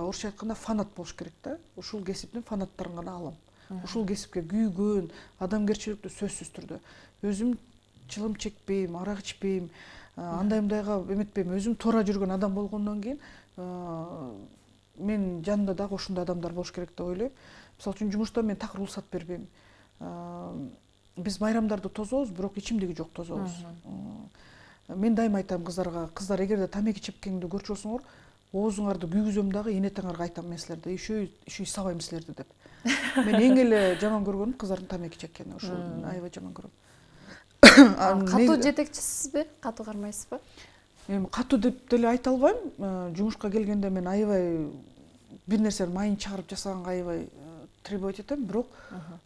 орысча айтканда фанат болуш керек да. Ушул кесиптин фанаттарын гана алам. Ушул кесипке күйгөн, адамгерчиликтүү сөзсүз түрдө. Өзүм чылым чекпейм, арак ичпейм, андай мындайга эметпейм. Өзүм туура жүргөн адам болгондон кийин мен жанымда дагы ушундай адамдар болуш керек деп ойлойм. Мисалы үчүн жумушта мен так уруксат бербейм. Биз байрамдарды тозобуз, бирок ичимдиги жок тозобуз. Мен дайыма айтам кыздарга, кыздар эгерде тамеки чепкенди көрчү болсоңор, оозуңарды күйгүзөм дагы эне теңерге айтам мен силерди, еще исабайм силерди деп. Мен эң эле жаман көргөнүм кыздардын тамеки чеккени, ошол аябай жаман көрөм. Катуу жетекчисизби? Катуу кармайсызбы? Эми катуу деп деле айта албайм. Жумушка келгенде мен аябай бир нерсени майын чыгарып жасаганга аябай требовать этем, бирок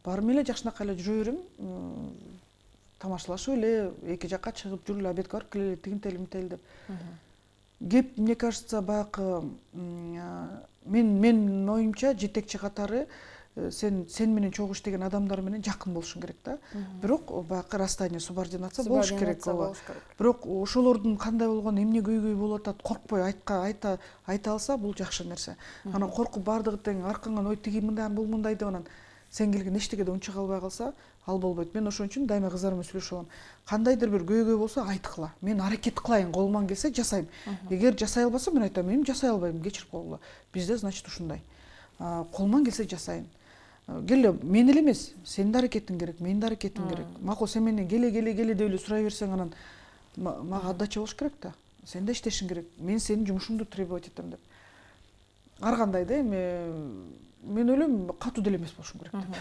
барым эле жакшынакай эле жүрө берем. Тамашалашып эле, эки жакка чыгып жүрүп эле обедке барып келели, тигинтели мынтели деп. Кеп, мне кажется, баягы мен оюмча жетекчи катары сен менен чогуу иштеген адамдар менен жакын болушуң керек да. Бирок баягы расстояние, субординация болуш керек. Бирок ошолордун кандай болгону, эмне көйгөй болуп атат, коркпой айта алса, бул жакшы нерсе. Анан коркуп бардыгы тең аркаңан ой тиги мындай, бул мындай деп анан сен келген эчтеге да унчуга албай калса, ал болбойт. Мен ошон үчүн дайыма кыздар менен сүйлөшүп алам. Кандайдыр бир көйгөй болсо айткыла. Мен аракет кылайын, колуман келсе жасайм. Эгер жасай албасам, мен айтам, мен жасай албайм, кечирип койгула. Бизде значит ушундай. Колуман келсе жасайын. Келе, мен эле эмес, сенин да аракетиң керек, менин да аракетим керек. Макул сен менден келе деп эле сурай берсең, анан мага отдача болуш керек да. Сен да иштешиң керек. Мен сенин жумушуңду требовать этем деп. Ар кандай да эми мен ойлойм катуу деле эмес болушуң керек деп.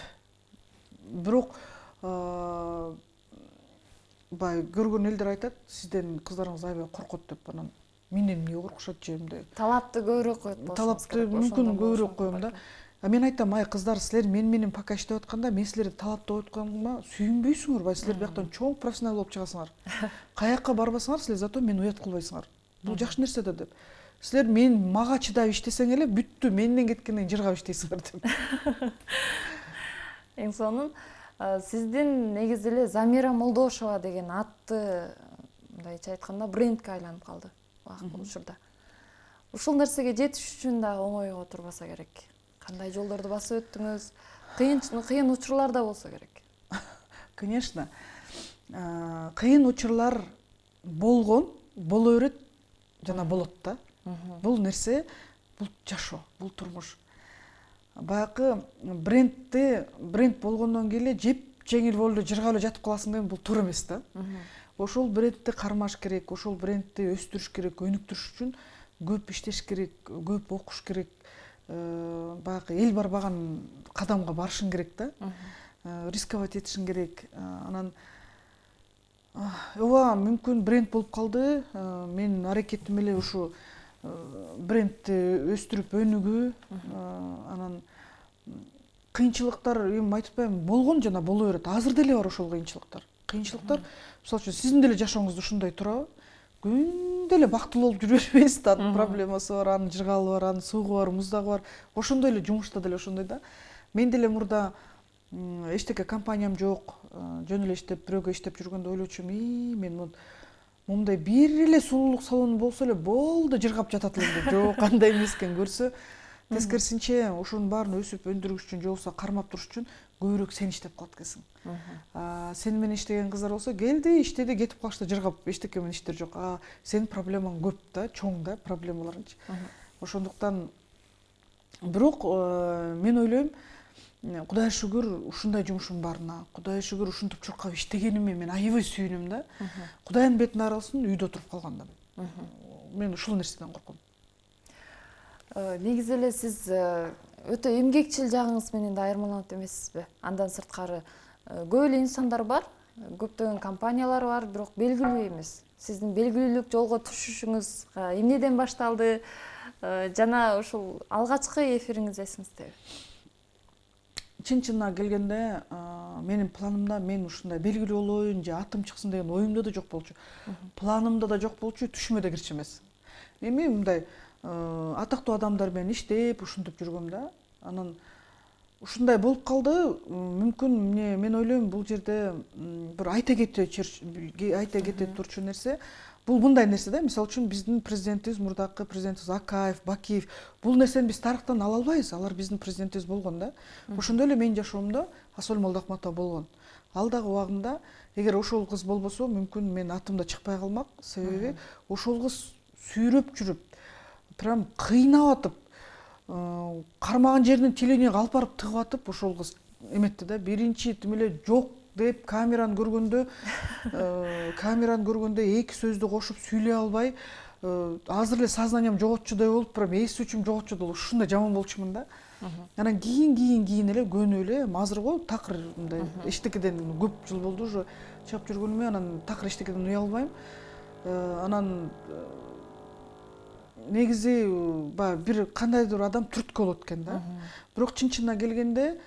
Бирок бай көргөн элдер айтат, сизден кыздарыңыз аябай коркот деп. Анан менден эмнеге коркушат же эмне? Талапты көбүрөөк коет болсоңуз керек. Талапты мүмкүн көбүрөөк коем да. Мен айтам, ай кыздар, силер менен пока иштеп атканда, мен силерди талаптап атканыма сүйүнбөйсүңөр, бай силер бияктан чоң профессионал болуп чыгасыңар. Каякка барбасаңар, силер зато мени уят кылбайсыңар. Бул жакшы нерсе да деп. Силер мага чыдап иштесең эле бүттү, менден кеткенден жыргап иштейсиңер деп. Эң сонун сиздин негизи эле Замира Молдошева деген атты мындайча айтканда брендке айланып калды учурда. Ушул нерсеге жетиш үчүн дагы оңойго турбаса керек. Кандай жолдорду басып өттүңүз? Кыйын учурлар да болсо керек. Конечно. Кыйын учурлар болгон, боло берет, жана болот да. Бул нерсе, бул жашоо, бул турмуш. Баягы бренд болгондон кийин жеп жеңил болуп жыргап эле жатып каласың деген бул туура эмес да. Ошол брендти кармаш керек, ошол брендти өстүрүш керек, өнүктүрүш үчүн көп иштеш керек, көп окуш керек. Баягы эл барбаган кадамга барышың керек да. Рисковать этишиң керек. Анан ооба, мүмкүн бренд болуп калды. Мен аракетим эле ушу брендти өстүрүп өнүгүү. Анан кыйынчылыктар эми айтып атпайбы, болгон жана боло берет. Азыр деле бар ошол кыйынчылыктар. Мисалы үчүн сиздин деле жашооңузда ушундай турабы? Күндө эле бактылуу болуп жүрө бербейсиз да. Анын проблемасы бар, анын жыргалы бар, анын суугу бар, муздагы бар. Ошондой эле жумушта деле ошондой да. Мен деле мурда эчтеке компаниям жок, жөн эле иштеп, бирөөгө иштеп жүргөндө ойлочумун, мен мындай бир эле сулуулук салону болсо эле болду, жыргап жатат элем деп. Жок, кандай эмес экен көрсө. Тескерисинче, ошонун баарын өсүп өндүрүш үчүн, же болбосо кармап туруш үчүн көбүрөөк сен иштеп калат экенсиң. Сен менен иштеген кыздар болсо, келди, иштеди, кетип калышты, жыргап, эчтеке менен иштери жок. Сенин проблемаң көп да, чоң да, проблемаларыңчы. Ошондуктан бирок мен ойлойм, Кудайга шүгүр ушундай жумушум барына, Кудайга шүгүр ушинтип чуркап иштегениме мен аябай сүйүнөм да. Кудайдын бетин аралсын, үйдө отуруп калганда. Мен ушул нерседен корком. Негизи эле сиз өтө эмгекчил жагыңыз менен да айырмаланат эмессизби? Андан сырткары көп эле инсандар бар, көптөгөн компаниялар бар, бирок белгилүү эмес. Сиздин белгилүүлүк жолго түшүшүңүз эмнеден башталды? Жана ушул алгачкы эфириңиз эсиңиздеби? Чын-чынына келгенде, менин планымда мен ушундай белгилүү болоюн же атым чыксын деген оюмда да жок болчу. Планымда да жок болчу, түшүмө да кирчү эмес. Эми мындай атактуу адамдар менен иштеп, ушинтип жүргөм да. Анан ушундай болуп калды. Мүмкүн мен ойлойм, бул жерде бир айта кете турчу нерсе, бул мындай нерсе да, мисалы үчүн биздин президентибиз, мурдакы президентибиз Акаев, Бакиев, бул нерсени биз тарыхтан ала албайбыз, алар биздин президентибиз болгон да. Ошондой эле менин жашоомдо Асөл Молдохматова болгон. Ал дагы убагында эгер ошол кыз болбосо, мүмкүн менин атым да чыкпай калмак, себеби ошол кыз сүйрөп жүрүп, прям кыйнап атып, кармаган жеринин телегине алып барып тыгып атып, ошол кыз эметти да, биринчи тим эле жок деп камераны көргөндө эки сөздү кошуп сүйлөй албай, азыр эле сознанием жоготчудай болуп, прям эс үчүм жоготчудай болуп, ушундай жаман болчумун да. Анан кийин эле көнүп эле, азыр такыр мындай эчтекеден көп жыл болду уже чыгып жүргөнүмө, анан такыр эчтекеден уялбайм. Анан негизи баягы бир кандайдыр адам түрткү болот экен да. Бирок чын-чынына келгенде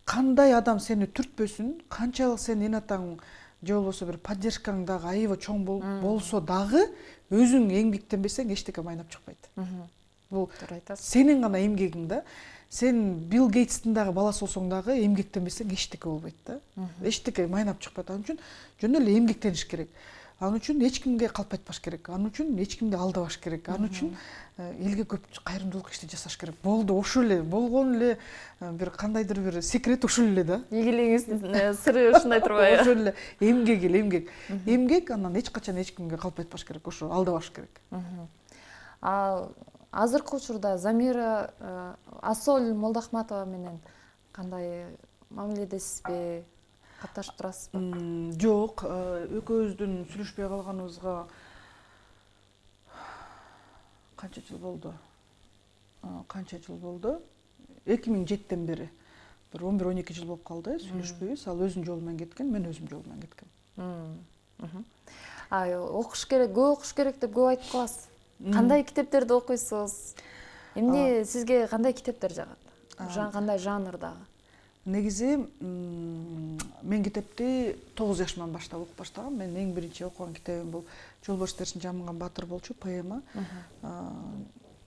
кандай адам сени түртпөсүн, канчалык сенин энатаң же болбосо бир поддержкаң дагы аябай чоң болсо дагы, өзүң эмгектенбесең эчтеке майнап чыкпайт. Бул сенин гана эмгегиң да. Сен Билл Гейтстин дагы баласы болсоң дагы эмгектенбесең эчтеке болбойт да. Эчтеке майнап чыкпайт. Ал үчүн жөн эле эмгектениш керек. Ал үчүн эч кимге калп айтпаш керек. Ал үчүн эч кимди алдабаш керек. Ал үчүн элге көп кайрымдуулук ишти жасаш керек. Болду, ошол эле, болгон эле бир кандайдыр бир секрет ошол эле да. Ийгилигиңиздин сыры ушундай турбайбы? Ошол эле, эмгек эле, эмгек. Эмгек, анан эч качан эч кимге калп айтпаш керек. Ошо алдабаш керек. Азыркы учурда Замира Асөл Молдохматова менен кандай мамиледесизби? Катташып турасызбы? Жок, экөөбүздүн сүйлөшпөй калганыбызга канча жыл болду? 2007-тен бери. Бир 11-12 жыл болуп калды, сүйлөшпөйбүз. Ал өзүнүн жолу менен кеткен, мен өзүм жолу менен кеткем. Окуш керек, көп окуш керек деп көп айтып каласыз. Кандай китептерди окуйсуз? Эмне сизге кандай китептер жагат? Кандай жанрдагы? Негизи мен китепти 9 жашымдан баштап окуп баштагам. Мен эң биринчи окуган китебим бул Жолбош Терсин жамыган баатыр болчу, поэма.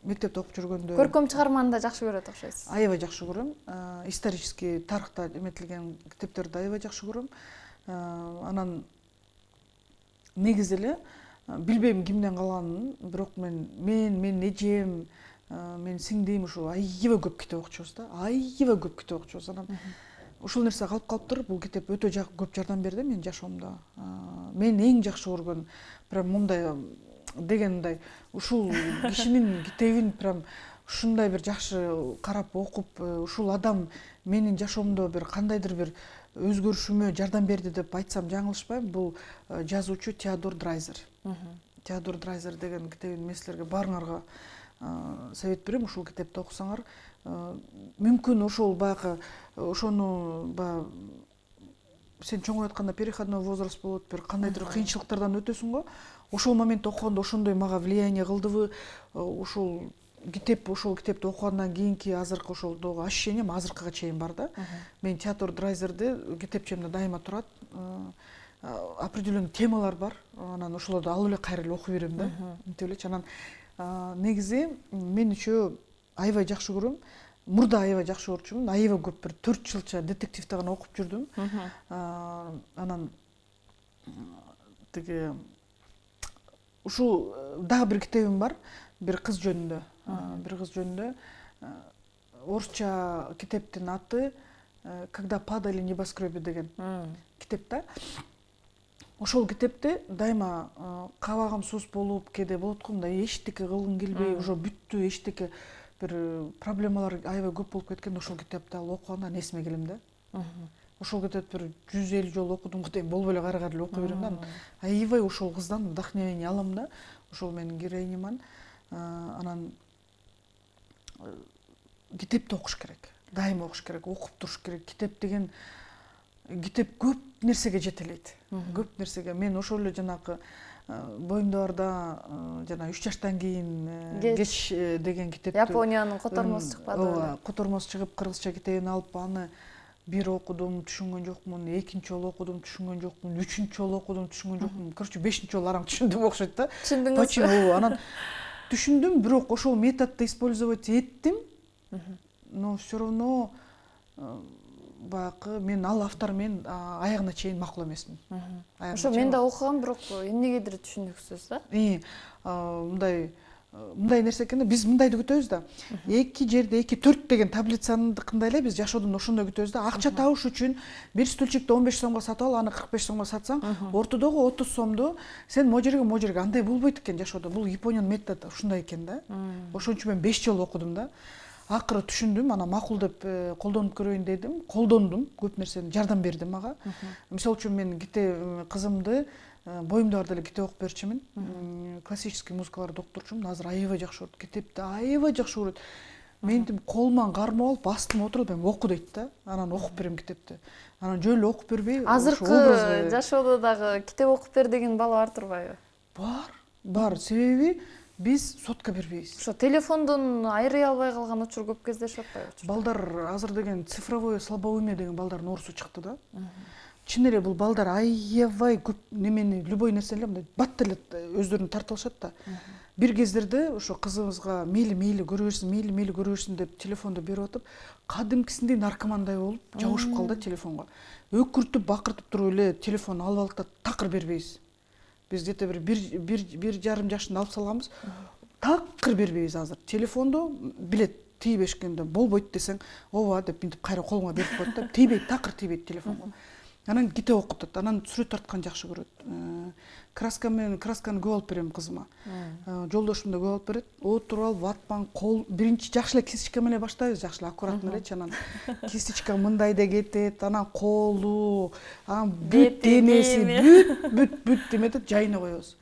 Мектепте окуп жүргөндө көркөм чыгарманы да жакшы көрөт окшойсуз. Аябай жакшы көрөм. Исторический тарыхта эметилген китептерди аябай жакшы көрөм. Анан негизи эле билбейм кимден калганын, бирок менин эжем, менин сиңдим ушу аябай көп китеп окучубуз да. Аябай көп китеп окучубуз. Анан ушул нерсе калып калыптыр. Бул китеп өтө көп жардам берди менин жашоомдо. Мен эң жакшы көргөн прям мындай дегендай ушул кишинин китебин прям ушундай бир жакшы карап окуп, ушул адам менин жашоомдо бир кандайдыр бир өзгөрүшүмө жардам берди деп айтсам жаңылышпайм. Бул жазуучу Теодор Драйзер. Теодор Драйзер деген китебин мен силерге баарыңарга совет берем. Ушул китепти окусаңар, мүмкүн ошол баягы ошону сен чоңоюп атканда переходной возраст болот, бир кандайдыр кыйынчылыктардан өтөсүң го. Ошол моментте окуганда ошондой мага влияние кылдыбы? Ошол китепти окугандан кийинки азыркы ошолдогу ощущением азыркыга чейин бар да. Мен Теодор Драйзерди китепчемде дайыма турат. Определенный темалар бар. Анан ошолорду алып эле кайра эле окуй берем да. Мынтип элечи. Анан негизи мен үчөө аябай жакшы көрөм. Мурда аябай жакшы көрчүмүн. Аябай көп бир 4 жылча детективди гана окуп жүрдүм. Анан тиги ушул дагы бир китебим бар. Бир кыз жөнүндө. Орусча китептин аты «Когда падали небоскребы» деген китеп да. Ошол китепти дайыма кабагым сус болуп, кээде болот го, мындай эчтеке кылгым келбей, уже бүттү, эчтеке бир проблемалар аябай көп болуп кеткен. Ошол китепти алып окугандан эсиме келем да. Ошол китепти бир 150 жолу окудум, кытайм болбой эле кайра эле окуй берем да. Аябай ошол кыздан вдохновение алам да. Ошол менин героиняман. Анан китепти окуш керек. Дайыма окуш керек, окуп туруш керек. Китеп көп нерсеге жетелейт. Көп нерсеге. Мен ошол эле жанагы боюмда барда жана 3 жаштан кийин кеч деген китепти Япониянын котормосу чыкпады. Ооба, котормосу чыгып, кыргызча китебин алып, аны бир окудум, түшүнгөн жокмун, экинчи жолу окудум, түшүнгөн жокмун, үчүнчү жолу окудум, түшүнгөн жокмун. Короче, 5-чи жолу араң түшүндүм окшойт да. Түшүндүңүзбү? Анан түшүндүм, бирок ошол методду использовать эттим. Но все равно баягы мен ал автор мен аягына чейин макул эмесмин. Ошо мен да окугам, бирок эмнегедир түшүнүксүз да. Мындай нерсе экен да, биз мындайды күтөбүз да. 2 жерде 2-4 деген таблицандыкындай эле биз жашоодон ошондой күтөбүз да. Акча табыш үчүн бир стульчикти 15 сомго сатып ал, аны 45 сомго сатсаң, ортодогу 30 сомду сен могу жерге андай болбойт экен жашоодо. Бул Япониянын методу ушундай экен да. Ошон үчүн мен 5 жыл окудум да. Акыры түшүндүм, ана макул деп колдонуп көрөйүн дедим. Колдондум, көп нерсени жардам берди мага. Мисалы үчүн мен кызымды боюмда бар деле китеп окуп берчүмүн. Классический музыкалар доктурчумун. Азыр аябай жакшы көрөт. Китепти аябай жакшы көрөт. Ментип колуман кармап алып, бастым отуруп, эми оку дейт да. Анан окуп берем китепти. Анан жөн эле окуп бербей, азыркы жашоодо дагы китеп окуп бер деген бала бар турбайбы? Бар. Себеби биз сотка бербейбиз. Ошо телефондон айрый албай калган учур көп кездешип атпайбы? Балдар азыр деген цифровое слабоумие деген балдардын оорусу чыкты да. Чын эле бул балдар аябай көп немени, любой нерсени мындай бат эле өздөрүнө тартып алышат да. Бир кездерде ошо кызыбызга мейли көрө берсин деп телефонду берип атып, кадимкисиндей наркомандай болуп жабышып калды телефонго. Өкүртүп, бакыртып туруп эле телефон алып алдык да такыр бербейбиз. Биз где-то бир жарым жашында алып салганбыз. Такыр бербейбиз азыр. Телефонду билет тийбешкенде болбойт десең, ооба деп минтип кайра колуңа берип коет да. Тийбейт, такыр тийбейт телефонго. Анан китеп окутат, анан сүрөт тарткан жакшы көрөт. Красканы көп алып берем кызыма. Жолдошум да көп алып берет. Отуруп алып ватман кол биринчи жакшы эле кисточка менен баштайбыз, жакшы эле аккуратно элечи, анан кисточка мындай да кетет, анан колу, анан бүт денеси бүт эметет, жайына коебуз.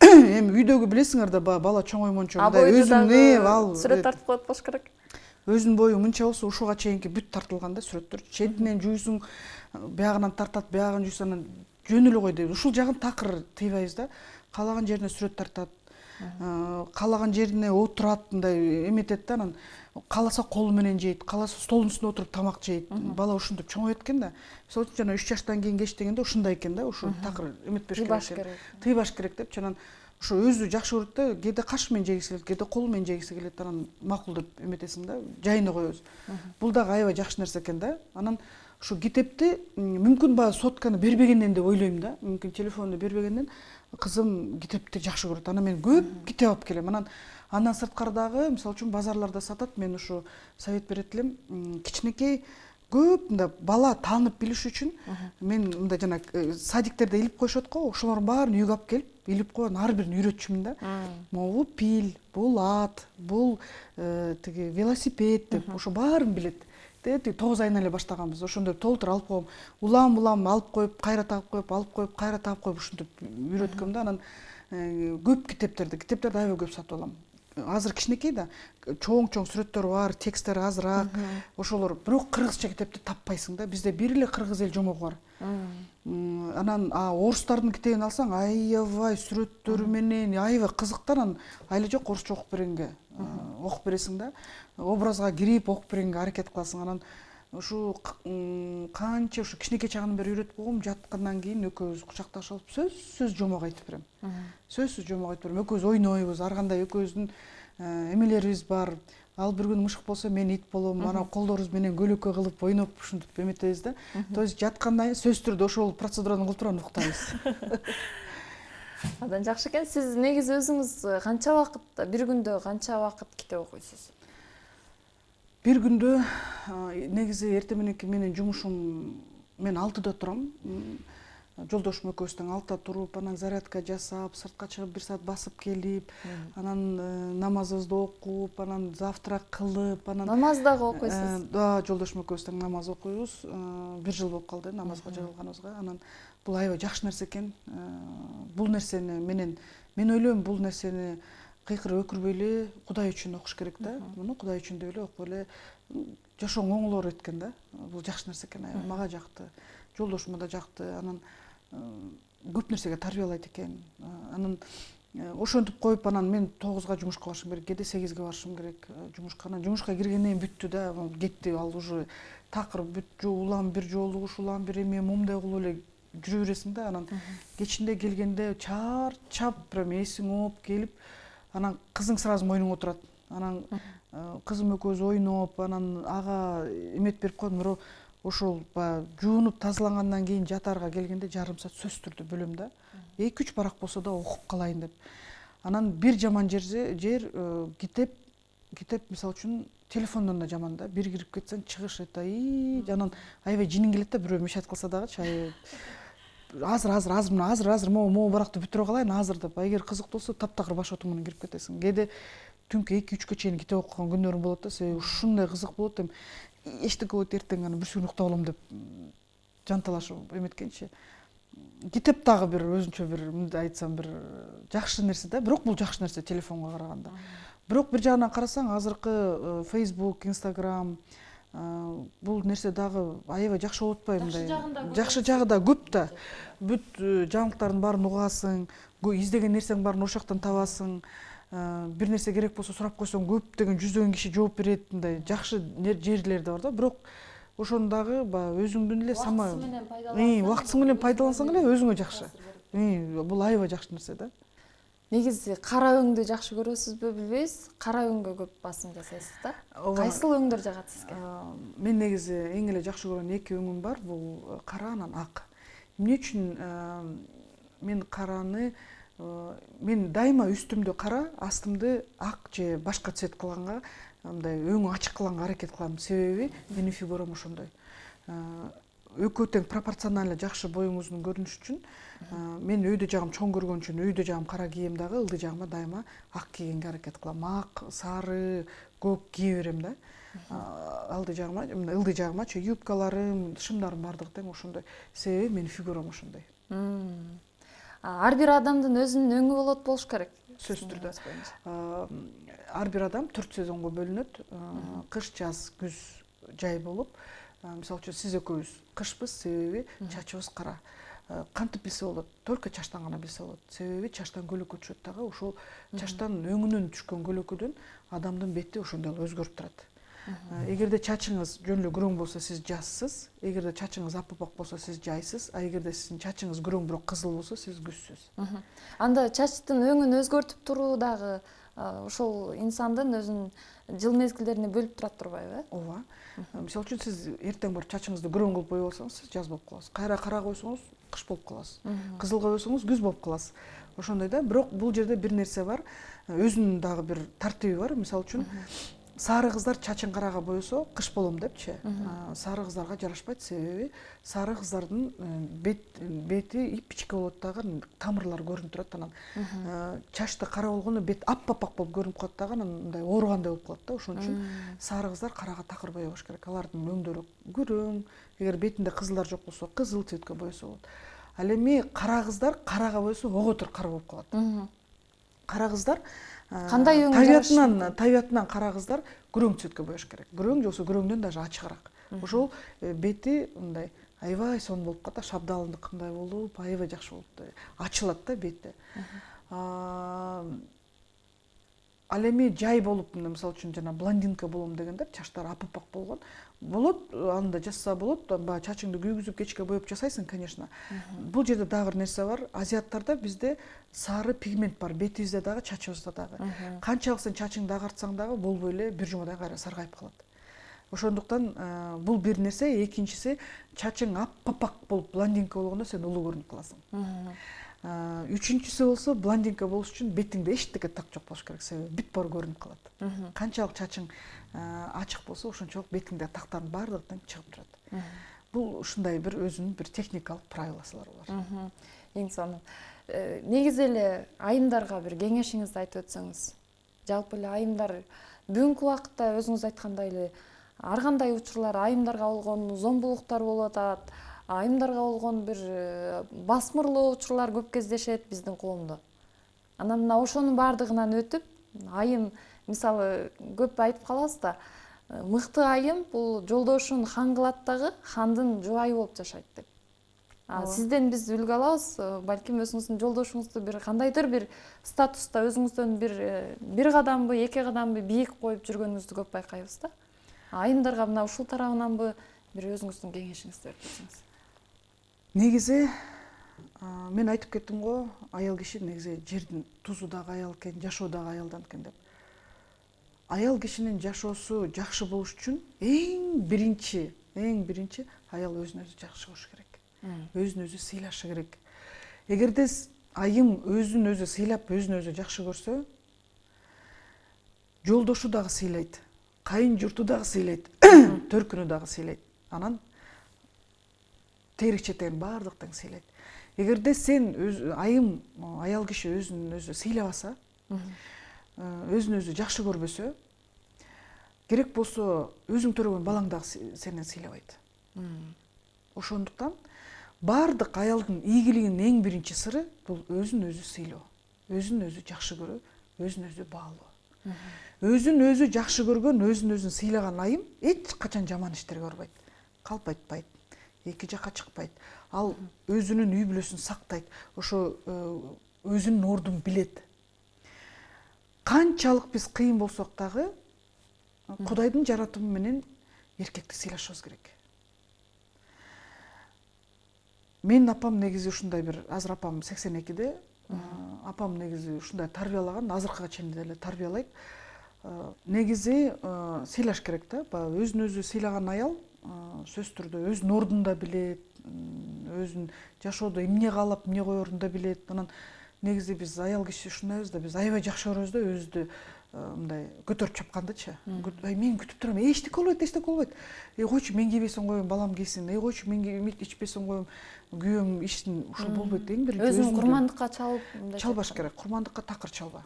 Эми үйдөгү билесиңер да, бала чоңоймончо мындай өзүң ал сүрөт тартып коет болуш керек. Өзүнүн бою мынча болсо ушуга чейинки бүт тартылган да сүрөттөр. Четинен жуйсуң, биягынан тартат, биягын жуйсуң, анан жөн эле кой дейбиз. Ушул жагын такыр тийбайбыз да. Каалаган жерине сүрөт тартат, каалаган жерине отурат, мындай эметет да, анан кааласа колу менен жейт, кааласа столдун үстүнө отуруп тамак жейт. Бала ушинтип чоңоет экен да. Мисалы үчүн жана 3 жаштан кийин кеч дегенде ушундай экен да, ушу такыр эметпеш керек. Тыйбаш керек деп, анан ошо өзү жакшы көрөт да, кээде каш менен жегиси келет, кээде колу менен жегиси келет, анан макул деп эметесиң да, жайына коебуз. Бул дагы аябай жакшы нерсе экен да. Анан ушу китепти мүмкүн баягы сотканы бербегенден деп ойлойм да. Мүмкүн телефонду бербегенден кызым китепти жакшы көрөт. Анан мен көп китеп алып келем. Андан сырткары дагы, мисалы үчүн базарларда сатат, мен ушу совет берет элем. Кичинекей көп мындай бала таанып билиш үчүн мен мындай жана садиктерде илип коюшат го, ошолордун баарын үйгө алып келип илип коюп, ар бирин үйрөтчүмүн да. Могу пил, бул ат, бул тиги велосипед деп ошо баарын билет. Тиги 9 айынан эле баштаганбыз. Ошондой толтур алып коем. Улам алып коюп, кайра тагып коюп, алып коюп, кайра тагып коюп ушинтип үйрөткөм да. Анан көп китептерди аябай көп сатып алам. Азыр кичинекей да, чоң сүрөттөрү бар, тексттери азыраак. Ошолор бирок кыргызча китепти таппайсың да. Бизде бир эле кыргыз эл жомогу бар. Анан орустардын китебин алсаң, аябай сүрөттөрү менен аябай кызык да, анан айла жок орусча окуп бергенге окуп бересиң да. Образга кирип окуп бергенге аракет кыласың. Анан ушу канча ушу кичинекей чагынан бери үйрөтүп койгом, жаткандан кийин экөөбүз кучакташып алып сөзсүз жомок айтып берем. Сөзсүз жомок айтып берем. Экөөбүз ойнойбуз, ар кандай экөөбүздүн эмелерибиз бар. Ал бир күн мышык болсо мен ит болом, анан колдорубуз менен көлөкө кылып ойноп ушинтип эметебиз да. То есть жаткандан кийин сөзсүз түрдө ошол процедураны кылып туруп уктайбыз. Абдан жакшы экен. Сиз негизи өзүңүз канча убакыт, бир күндө канча убакыт китеп окуйсуз? Бир күндө негизи эртең мененки менин жумушум, мен 6-да турам. Жолдошум экөөбүз тең 6-да туруп, анан зарядка жасап, сыртка чыгып 1 саат басып келип, анан намазыбызды окуп, анан завтрак кылып, анан намаз дагы окуйсуз? Да, жолдошум экөөбүз тең намаз окуйбуз. 1 жыл болуп калды намазга жыгылганыбызга. Анан бул аябай жакшы нерсе экен. Бул нерсени мен ойлойм, бул нерсени кыйкырып өкүрбөй эле Кудай үчүн окуш керек да. Муну Кудай үчүн деп эле окуп эле жашооң оңолоор эткен да. Бул жакшы нерсе экен, мага жакты. Жолдошума да жакты. Анан көп нерсеге тарбиялайт экен. Анан ошентип коюп, анан мен 9-га жумушка барышым керек, кээде 8-ге барышым керек жумушка. Анан жумушка киргенден кийин бүттү да, кетти. Ал уже такыр бүт улам бир жолугуш, улам бир эме мумдай кылып эле жүрө бересиң да. Анан кечинде келгенде чарчап, прям эсиң ооп келип, анан кызың сразу мойнуңа отурат. Анан кызым экөөбүз ойноп, анан ага эмет берип койдум, бирок ошол баягы жуунуп тазалангандан кийин жатаарга келгенде жарым саат сөзсүз түрдө бөлөм да. 2-3 барак болсо да окуп калайын деп. Анан бир жаман жер китеп мисалы үчүн телефондон да жаман да. Бир кирип кетсең чыгыш это жанан аябай жиниң келет да, бирөө мешать кылса дагы азыр могу баракты бүтүрө калайын азыр деп. Эгер кызык болсо таптакыр баш отуң менен кирип кетесиң. Кээде түнкү 2-3 чейин китеп окуган күнүм болот да, себеби ушундай кызык болот эми. Эчтеке болот эртең аны бир сүрүн уктап алам деп жанталашып эметкенчи. Китеп дагы бир өзүнчө бир мындай айтсам бир жакшы нерсе да, бирок бул жакшы нерсе телефонго караганда. Бирок бир жагынан карасаң азыркы Facebook, Instagram бул нерсе дагы аябай жакшы болуп атпайбы мындай. Жакшы жагы да көп да. Бүт жаңылыктардын баарын угасың, издеген нерсең баарын ошол жактан табасың. Бир нерсе керек болсо сурап койсоң көптөгөн жүздөгөн киши жооп берет, мындай жакшы жерлери да бар да. Бирок ошону дагы баягы өзүңдүн эле убактысы менен пайдалансаң эле өзүңө жакшы. Бул аябай жакшы нерсе да. Негизи кара өңдү жакшы көрөсүзбү билбейбиз, кара өңгө көп басым жасайсыз да. Кайсыл өңдөр жагат сизге? Мен негизи эң эле жакшы көргөн 2 өңүм бар, бул кара анан ак. Эмне үчүн мен караны мен дайыма үстүмдү кара, астымды ак же башка цвет кылганга, мындай өңү ачык кылганга аракет кылам. Себеби менин фигурам ошондой. Экөө тең пропорционально жакшы боюңуздун көрүнүшү үчүн мен өйдө жагым чоң көргөн үчүн өйдө жагым кара кийем дагы, ылдый жагыма дайыма ак кийгенге аракет кылам. Ак, сары, көк кие берем да. Ылдый жагымачы юбкаларым, шымдарым бардыгы тең ошондой. Себеби менин фигурам ошондой. Ар бир адамдын өзүнүн өңү болуш керек. Сөзсүз түрдө. Ар бир адам 4 сезонго бөлүнөт. Кыш, жаз, күз, жай болуп. Мисалы үчүн сиз экөөбүз кышпыз, себеби чачыбыз кара. Кантип билсе болот? Только чачтан гана билсе болот. Себеби чачтан көлөкө түшөт дагы, ошол чачтан өңүнөн түшкөн көлөкөдөн адамдын бети ошондой өзгөрүп турат. Эгерде чачыңыз жөн эле күрөң болсо сиз жазсыз, эгерде чачыңыз аппак болсо сиз жайсыз, а эгерде сиздин чачыңыз күрөң бирок кызыл болсо сиз күзсүз. Анда чачтын өңүн өзгөртүп туруу дагы ошол инсандын өзүнүн жыл мезгилдерине бөлүп турат турбайбы? Ооба. Мисалы үчүн сиз эртең барып чачыңызды күрөң кылып боеп алсаңыз, сиз жаз болуп каласыз. Кайра кара койсоңуз кыш болуп каласыз. Кызылга койсоңуз күз болуп каласыз. Ошондой да, бирок бул жерде бир нерсе бар. Өзүнүн дагы бир тартиби бар. Мисалы үчүн сары кыздар чачын карага боесо кыш болом депчи. Сары кыздарга жарашпайт, себеби сары кыздардын бети ипичке болот дагы, тамырлар көрүнүп турат анан. Чачты кара болгондо бет аппак болуп көрүнүп калат дагы, анан мындай оорugандай болуп калат да. Ошон үчүн сары кыздар карага такыр боебош керек. Алардын өңдөрү күрөң, эгер бетинде кызылдар жок болсо кызыл цветке боесо болот. Ал эми кара кыздар карага боесо оготур кара болуп калат. Кара кыздар кандай өң табиятынан кара кыздар күрөң цветке боеш керек. Күрөң же болсо күрөңдөн даже ачыгыраак. Ошол бети мындай аябай сонун болуп калат да, шабдалындыкындай болуп, аябай жакшы болуп ачылат да бети. Ал эми жай болуп, мисалы үчүн жана блондинка болом дегендер, чачтары аппак болгон. Болот, аны да жасса болот, баягы чачыңды күйгүзүп кечке боеп жасайсың, конечно. Бул жерде дагы бир нерсе бар. Азиаттарда бизде сары пигмент бар, бетибизде дагы, чачыбызда дагы. Канчалык сен чачыңды агартсаң дагы болбой эле бир жумадан кайра саргайып калат. Ошондуктан бул бир нерсе, экинчиси чачың аппак болуп блондинка болгондо сен улуу көрүнүп каласың. Үчүнчүсү болсо блондинка болуш үчүн бетиңде эчтеке так жок болуш керек, себеби бүт баары көрүнүп калат. Канчалык чачың ачык болсо, ошончолук бетиңде тактардын баардыгы тең чыгып турат. Бул ушундай бир өзүнүн бир техникалык правилосу бар. Эң сонун. Негизи эле айымдарга бир кеңешиңизди айтып өтсөңүз. Жалпы эле айымдар бүгүнкү убакытта өзүңүз айткандай эле ар кандай учурлар айымдарга болгон зомбулуктар болуп атат. Айымдарга болгон бир басмырлоо учурлар көп кездешет биздин коомдо. Анан мына ошонун баардыгынан өтүп, айым мисалы көп айтып калабыз да, мыкты айым бул жолдошун хан кылат дагы, хандын жубайы болуп жашайт деп. Сизден биз үлгү алабыз, балким өзүңүздүн жолдошуңузду бир кандайдыр бир статуста өзүңүздөн бир кадамбы, 2 кадамбы бийик коюп жүргөнүңүздү көп байкайбыз да. Айымдарга мына ушул тарабынанбы бир өзүңүздүн кеңешиңизди берип кетсеңиз. Негизи мен айтып кеттим го, аял киши негизи жердин тузу дагы аял экен, жашоо дагы аялдан экен деп. Аял кишинин жашоосу жакшы болуш үчүн эң биринчи эң биринчи аял өзүн өзү жакшы көрүш керек. Өзүн өзү сыйлашы керек. Эгерде айым өзүн өзү сыйлап, өзүн өзү жакшы көрсө, жолдошу дагы сыйлайт, кайын журту дагы сыйлайт, төркүнү дагы сыйлайт. Анан терик четен баардык тең сыйлайт. Эгерде сен айым аял киши өзүн өзү сыйлабаса, өзүн өзү жакшы көрбөсө, керек болсо өзүң төрөгөн балаң дагы сени сыйлабайт. Ошондуктан баардык аялдын ийгилигинин эң биринчи сыры бул өзүн өзү сыйлоо, өзүн өзү жакшы көрүү, өзүн өзү баалоо. Өзүн өзү жакшы көргөн, өзүн өзү сыйлаган айым эч качан жаман иштерге барбайт, калп айтпайт, эки жакка чыкпайт. Ал өзүнүн үй бүлөсүн сактайт, ошо өзүнүн ордун билет. Канчалык биз кыйын болсок дагы Кудайдын жаратымы менен эркекти сыйлашыбыз керек. Менин апам негизи ушундай бир, азыр апам 82-де, апам негизи ушундай тарбиялаган, азыркыга чейин деле тарбиялайт. Негизи сыйлаш керек да, баягы өзүн өзү сыйлаган аял сөзсүз түрдө өзүнүн ордун да билет, өзүн жашоодо эмне каалап, эмне коерун да билет. Анан негизи биз аял киши ушундайбыз да, биз аябай жакшы көрөбүз да өзүбүздү мындай көтөрүп чапкандычы. Мен күтүп турам, эчтеке болбойт, эчтеке болбойт. Койчу мен кийбесин коеюн, балам кийсин. Койчу мен ичпесин коеюн, күйөөм ичсин. Ушул болбойт. Эң биринчи өзүн курмандыкка чалып, чалбаш керек. Курмандыкка такыр чалба.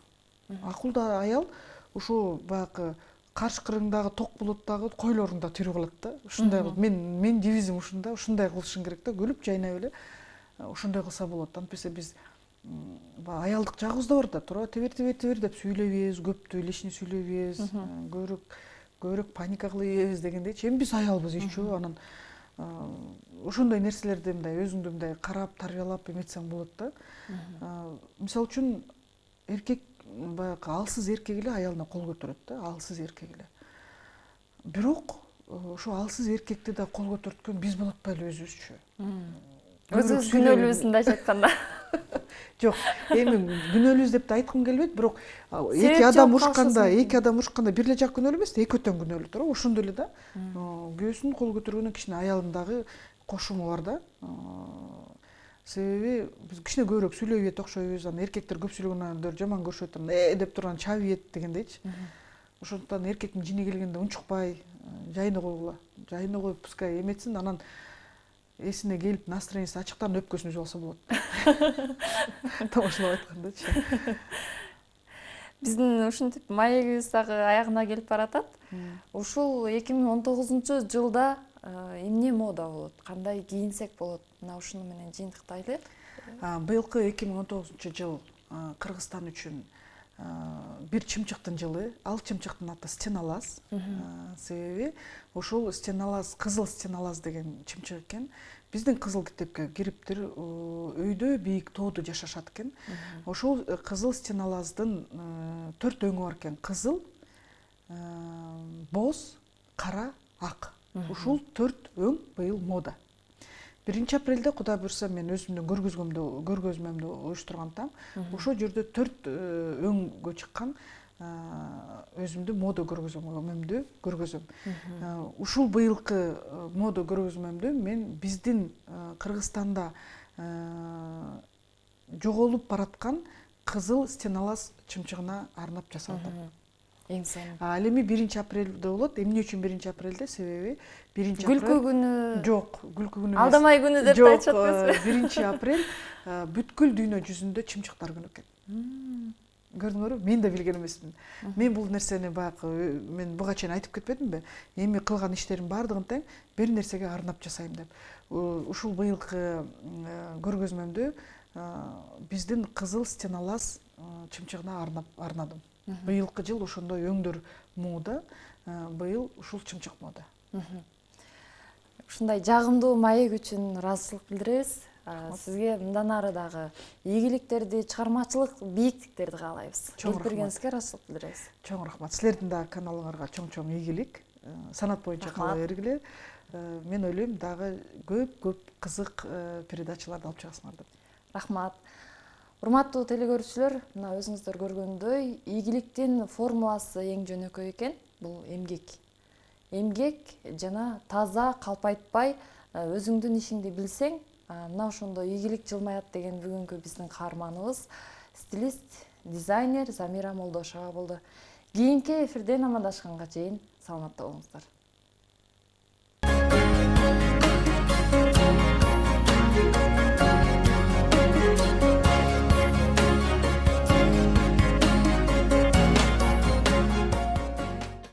Акылдуу аял ушул баягы каршы кырыңдагы ток болоттогу койлорун да тирүү кылат да. Ушундай кылып, мен девизим ушунда, ушундай кылышың керек да, күлүп жайнап эле ошондой кылса болот. Антпесе биз аялдык жагыбыз да бар да, тура тебер деп сүйлөйбүз, көптү лишний сүйлөйбүз, көбүрөөк паника кылып дегендейчи. Эми биз аялбыз ичүү, анан ошондой нерселерди мындай өзүңдү мындай карап, тарбиялап эметсең болот да. Мисалы үчүн эркек баягы алсыз эркек эле аялына кол көтөрөт да, алсыз эркек эле. Бирок ошо алсыз эркекти да кол көтөрткөн биз болуп атпайлы өзүбүзчү? Өзүбүз күнөөлүүбүз мындайча айтканда. Жок, эми күнөөлүүбүз деп да айткым келбейт, бирок эки адам урушканда бир эле жак күнөөлүү эмес да, экөө күнөөлүү туура. Ошондой эле да. Күйөөсүн кол көтөргөндөн кичине аялдын дагы кошуму бар да. Себеби биз кичине көбүрөөк сүйлөйбөйт окшойбуз, анан эркектер көп сүйлөгөндөрдү жаман көрүшөт, деп турган чабып ийет дегендейчи. Ошондуктан эркектин жини келгенде унчукпай, жайына койгула. Жайына коюп, пускай эметсин, анан эсине келип, настроениясы ачыктан өпкөсүн үзүп алса болот. Тамашалап айткандачы. Биздин ушинтип маегибиз дагы аягына келип баратат. Ушул 2019-жылда эмне мода болот? Кандай кийинсек болот? Мына ушуну менен жыйынтыктайлы. Быйылкы 2019-жыл Кыргызстан үчүн бир чымчыктын жылы. Ал чымчыктын аты стеналаз. Себеби ошол стеналаз, кызыл стеналаз деген чымчык экен. Биздин кызыл китепке кириптир, өйдө бийик тоодо жашашат экен. Ошол кызыл стеналаздын 4 өңү бар экен. Кызыл, боз, кара, ак. Ушул 4 өң быйыл мода. 1-апрелде Кудай буйрса мен өзүмдүн көргөзмөмдү уюштургантам. Ошол жерде 4 өңгө чыккан өзүмдүн мода көргөзмөмдү көргөзөм. Ушул быйылкы мода көргөзмөмдү мен биздин Кыргызстанда жоголуп бараткан кызыл стеналаз чымчыгына арнап жасалган. Эң сонун. Ал эми 1-апрелде болот. Эмне үчүн 1-апрелде? Себеби 1-апрель Күлкү күнү. Жок, күлкү күнү эмес. Алдамай күнү деп да айтышат эмеспи? 1-апрель бүткүл дүйнө жүзүндө чымчыктар күнү экен. Көрдүңөрбү? Мен да билген эмесмин. Мен бул нерсени баягы мен буга чейин айтып кетпедимби? Эми кылган иштерим баардыгын тең бир нерсеге арнап жасайм деп. Ушул быйылкы көргөзмөмдү биздин кызыл стеналаз чымчыгына арнадым. Быйылкы жыл ошондой өңдөр мода, быйыл ушул чымчык мода. Ушундай жагымдуу маек үчүн ыраазычылык билдиребиз. Сизге мындан ары дагы ийгиликтерди, чыгармачылык бийиктиктерди каалайбыз. Келип бергениңизге ыраазычылык билдиребиз. Чоң рахмат. Силердин да каналыңарга чоң ийгилик. Санат боюнча кала бергиле. Мен ойлойм дагы көп кызык передачаларды алып чыгасыңар деп. Рахмат. Урматтуу телекөрүүчүлөр, мына өзүңүздөр көргөндөй, ийгиликтин формуласы эң жөнөкөй экен. Бул эмгек. эмгек жана таза калпайтпай өзүңдүн ишиңди билсең, мына ошондо ийгилик жылмаят деген бүгүнкү биздин каарманыбыз стилист, дизайнер Замира Молдошова болду. Кийинки эфирден амандашканга чейин саламатта болуңуздар.